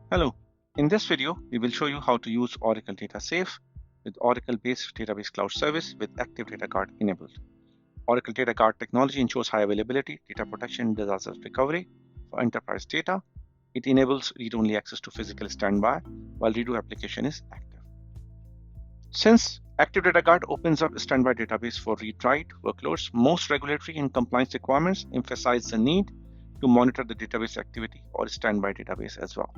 Hello, in this video, we will show you how to use Oracle Data Safe with Oracle Base Database Cloud Service with Active Data Guard enabled. Oracle Data Guard technology ensures high availability, data protection, and disaster recovery for enterprise data. It enables read-only access to physical standby while redo application is active. Since Active Data Guard opens up a standby database for read-write workloads, most regulatory and compliance requirements emphasize the need to monitor the database activity or standby database as well.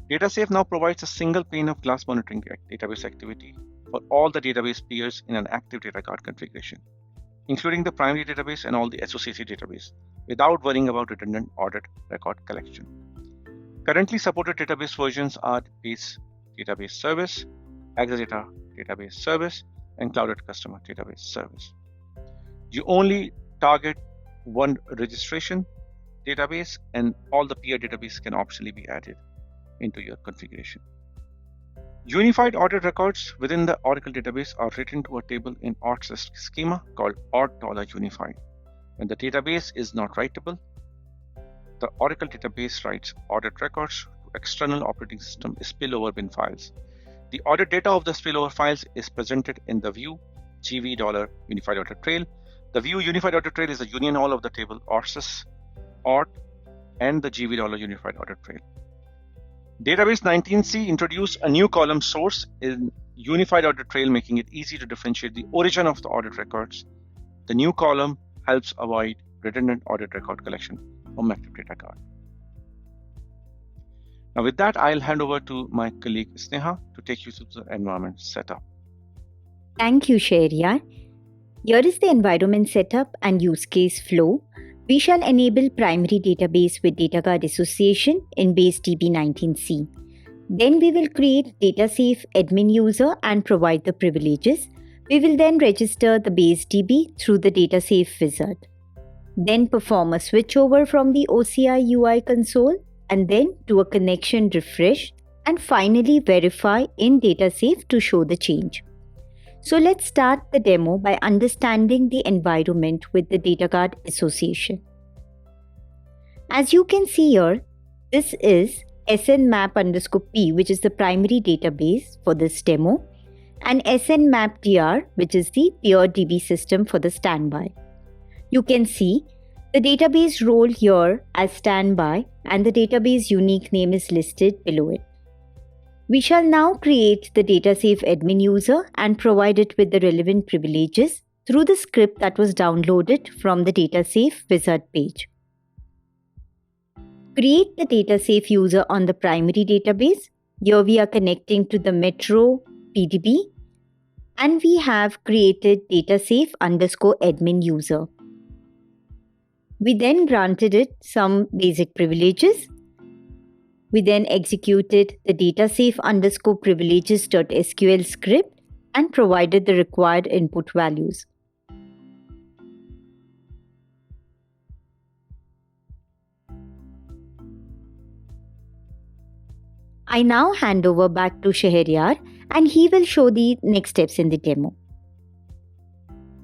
DataSafe now provides a single pane of glass monitoring database activity for all the database peers in an active data guard configuration, including the primary database and all the associated database, without worrying about redundant audit record collection. Currently supported database versions are Base Database Service, ExaData Database Service, and Clouded Customer Database Service. You only target one registration database, and all the peer database can optionally be added into your configuration. Unified audit records within the Oracle database are written to a table in AuDT schema called aud$unified. When the database is not writable, the Oracle database writes audit records to external operating system spillover bin files. The audit data of the spillover files is presented in the view $unified audit trail. The view unified audit trail is a union all of the table AuDT, and the $unified audit trail. Database 19c introduced a new column source in Unified Audit Trail, making it easy to differentiate the origin of the audit records. The new column helps avoid redundant audit record collection from Active Data Guard. Now with that, I'll hand over to my colleague Sneha to take you through the environment setup. Thank you, Sheharyar. Here is the environment setup and use case flow. We shall enable primary database with data guard association in Base DB19C. Then we will create DataSafe admin user and provide the privileges. We will then register the Base DB through the DataSafe wizard. Then perform a switchover from the OCI UI console and then do a connection refresh and finally verify in DataSafe to show the change. So let's start the demo by understanding the environment with the data guard association. As you can see here, this is snmap_p, which is the primary database for this demo, and snmapdr, which is the peer DB system for the standby. You can see the database role here as standby and the database unique name is listed below it. We shall now create the DataSafe admin user and provide it with the relevant privileges through the script that was downloaded from the DataSafe wizard page. Create the DataSafe user on the primary database. Here we are connecting to the Metro PDB and we have created DataSafe_admin user. We then granted it some basic privileges. We then executed the datasafe_privileges.sql script and provided the required input values. I now hand over back to Sheharyar and he will show the next steps in the demo.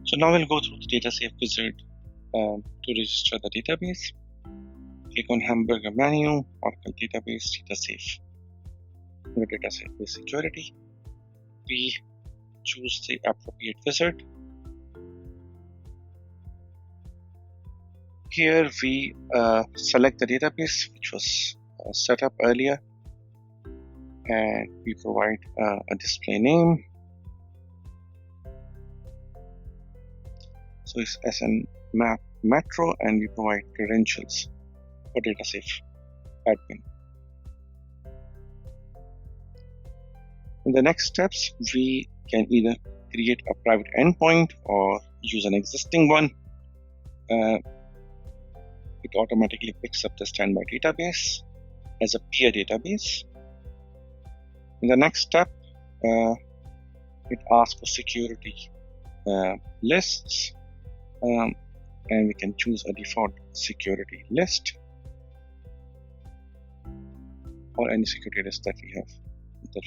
So now we'll go through the DataSafe wizard to register the database. Click on hamburger menu, Oracle Database, DataSafe. The DataSafe security. We choose the appropriate wizard. Here we select the database which was set up earlier, and we provide a display name. So it's SN Metro, and we provide credentials for DataSafe admin. In the next steps, we can either create a private endpoint or use an existing one. It automatically picks up the standby database as a peer database. In the next step, it asks for security lists, and we can choose a default security list or any security list that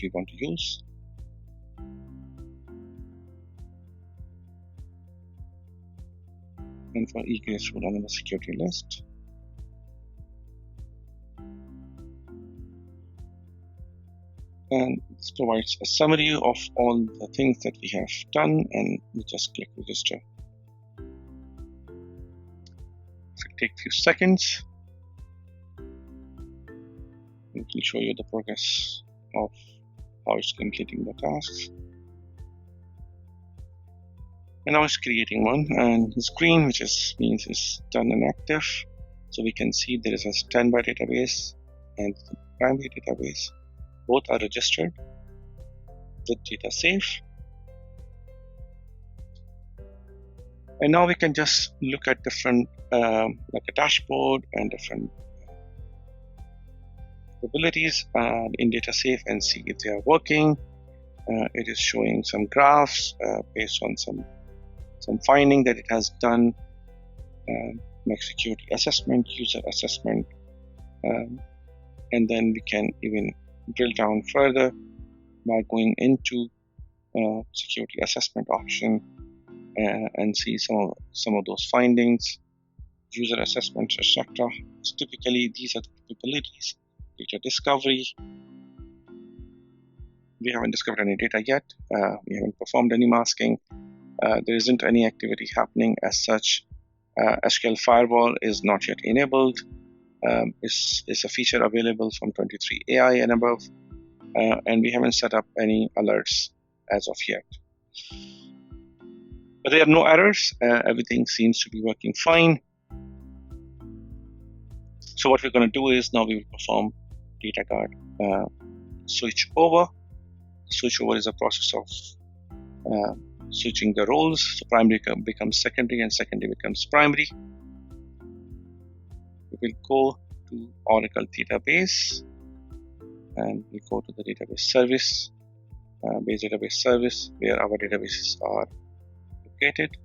we want to use. And for egress, we'll run the security list. And this provides a summary of all the things that we have done, and we just click register. It will take a few seconds. It will show you the progress of how it's completing the tasks. And now it's creating one, and it's green, which means it's done and active. So we can see there is a standby database and the primary database. Both are registered with data safe. And now we can just look at different, like a dashboard and different capabilities in data safe and see if they are working. It is showing some graphs based on some finding that it has done, like security assessment, user assessment, and then we can even drill down further by going into security assessment option and see some of those findings, user assessments, etc. So typically these are the capabilities. Data discovery. We haven't discovered any data yet. We haven't performed any masking. There isn't any activity happening as such. SQL firewall is not yet enabled. It's a feature available from 23 AI and above, and we haven't set up any alerts as of yet. But there are no errors. Everything seems to be working fine. So what we're going to do is now we will perform data guard switchover. Switchover is a process of switching the roles. So primary becomes secondary and secondary becomes primary. We will go to Oracle database and we go to the database service, base database service, where our databases are located.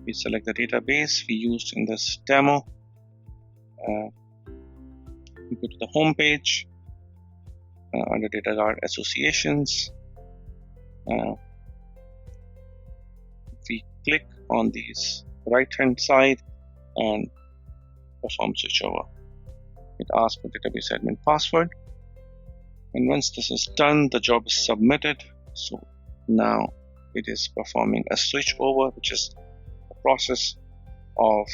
We select the database we used in this demo. We go to the home page under data guard associations. We click on these right hand side and perform switchover. It asks for database admin password, and once this is done, the job is submitted. So now it is performing a switchover, which is a process of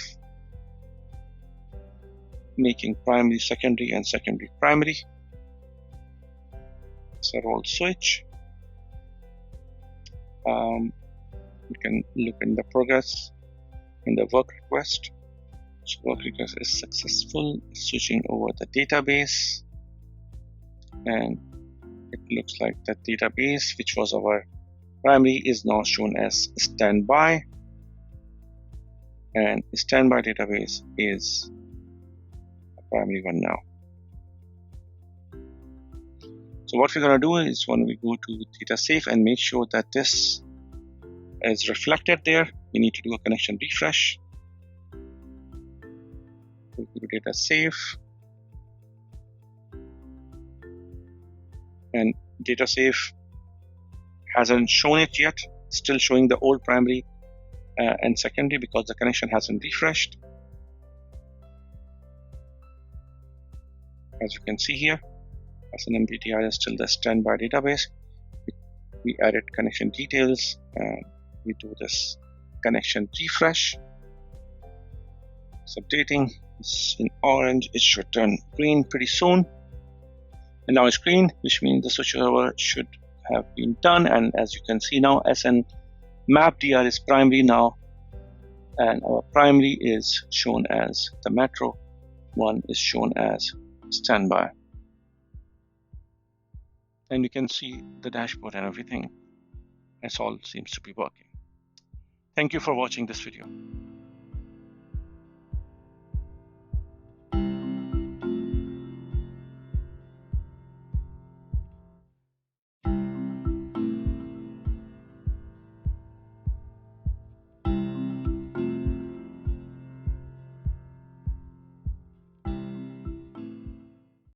making primary secondary and secondary primary. It's a role switch. You can look in the progress in the work request. So work request is successful, switching over the database, and it looks like the database, which was our primary, is now shown as standby, and standby database is a primary one now. So what we're going to do is when we go to data safe and make sure that this is reflected there, we need to do a connection refresh. We go to data safe, and data safe hasn't shown it yet, still showing the old primary and secondary because the connection hasn't refreshed. As you can see here, as an MPTI is still the standby database. We added connection details and we do this connection refresh. It's updating. It's in orange. It should turn green pretty soon. And now it's green, which means the switchover should have been done. And as you can see now, SN map DR is primary now, and our primary is shown as the metro one is shown as standby. And you can see the dashboard and everything. It all seems to be working. Thank you for watching this video.